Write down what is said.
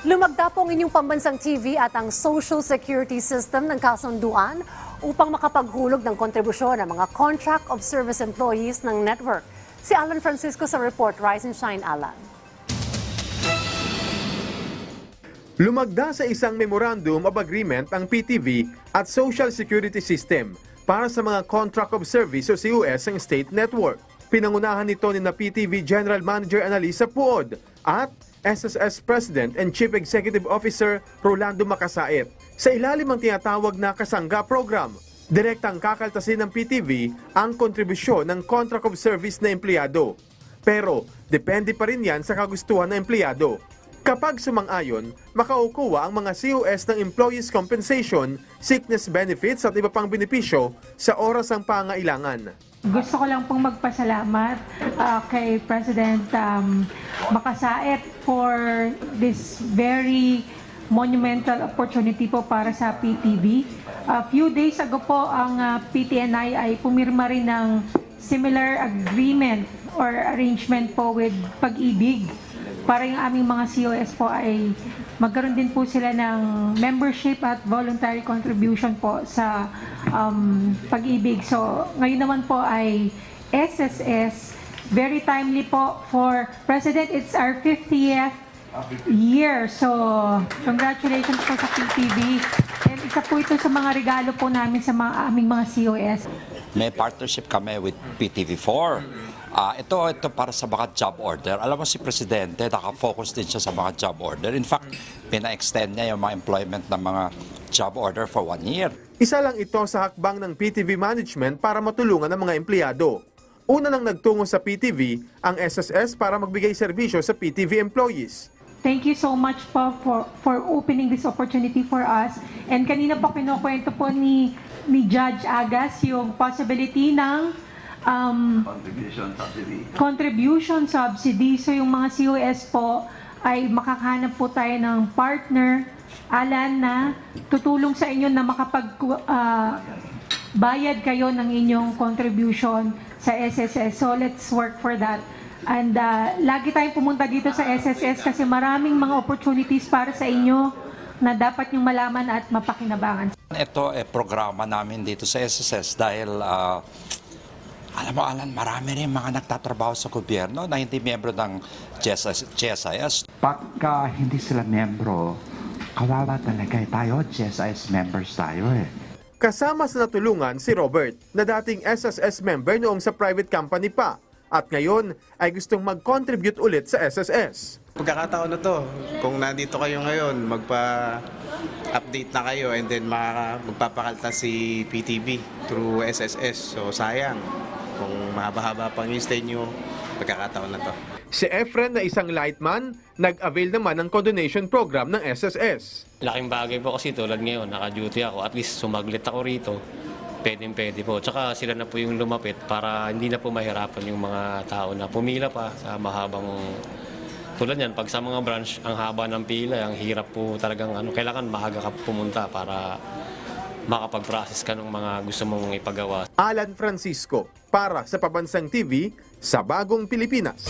Lumagda po ang inyong pambansang TV at ang social security system ng kasunduan upang makapaghulog ng kontribusyon ng mga contract of service employees ng network. Si Alan Francisco sa report. Rise and Shine, Alan. Lumagda sa isang Memorandum of Agreement ang PTV at Social Security System para sa mga Contract of Service o COS ng State Network. Pinangunahan nito ni PTV General Manager Analisa Puod at SSS President and Chief Executive Officer Rolando Macasait sa ilalim ng tinatawag na Kasangga Program. Direktang kakaltasin ng PTV ang kontribusyon ng Contract of Service na empleyado. Pero depende pa rin yan sa kagustuhan ng empleyado. Kapag sumang-ayon, makaukuha ang mga COS ng Employees Compensation, Sickness Benefits at iba pang benepisyo sa oras ng pangailangan. Gusto ko lang pong magpasalamat kay President Macasait for this very monumental opportunity po para sa PTV. A few days ago po ang PTNI ay pumirma rin ng similar agreement or arrangement po with Pag-ibig para yung aming mga COS po ay magkaroon din po sila ng membership at voluntary contribution po sa Pag-ibig. So ngayon naman po ay SSS, very timely po for President. It's our 50th year. So congratulations po sa PTV. And isa po ito sa mga regalo po namin sa aming mga COS. May partnership kami with PTV4. Ito para sa mga job order. Alam mo si Presidente, nakafocus din siya sa mga job order. In fact, pina-extend niya yung mga employment ng mga job order for 1 year. Isa lang ito sa hakbang ng PTV management para matulungan ang mga empleyado. Una nang nagtungo sa PTV ang SSS para magbigay serbisyo sa PTV employees. Thank you so much po for opening this opportunity for us. And kanina po kinukwento po ni Judge Agas yung possibility ng contribution subsidy. So yung mga COS po ay makakahanap po tayo ng partner, Alan, na tutulong sa inyo na bayad kayo ng inyong contribution sa SSS. So let's work for that. And lagi tayong pumunta dito sa SSS kasi maraming mga opportunities para sa inyo na dapat nyong malaman at mapakinabangan. Ito programa namin dito sa SSS dahil alam mo, Alan, marami rin mga nagtatrabaho sa gobyerno na hindi miyembro ng GSIS. Pagka hindi sila miyembro, kawawa talaga tayo, GSIS members tayo eh. Kasama sa natulungan si Robert na dating SSS member noong sa private company pa at ngayon ay gustong mag-contribute ulit sa SSS. Pagkakataon na to, kung nandito kayo ngayon, magpa-update na kayo and then magpapakalta si PTV through SSS. So sayang, kung mahaba-haba pang yung stay nyo, pagkakataon na to. Si Efren na isang lightman, nag-avail naman ng condonation program ng SSS. Laking bagay po kasi tulad ngayon, naka-duty ako, at least sumaglit ako rito, pwede po. Tsaka sila na po yung lumapit para hindi na po mahirapan yung mga tao na pumila pa sa mahabang tulad yan. Pag sa mga branch, ang haba ng pila, ang hirap po talagang kailangan maaga ka pumunta para makapag-process ka ng mga gusto mong ipagawa. Alan Francisco para sa Pambansang TV sa Bagong Pilipinas.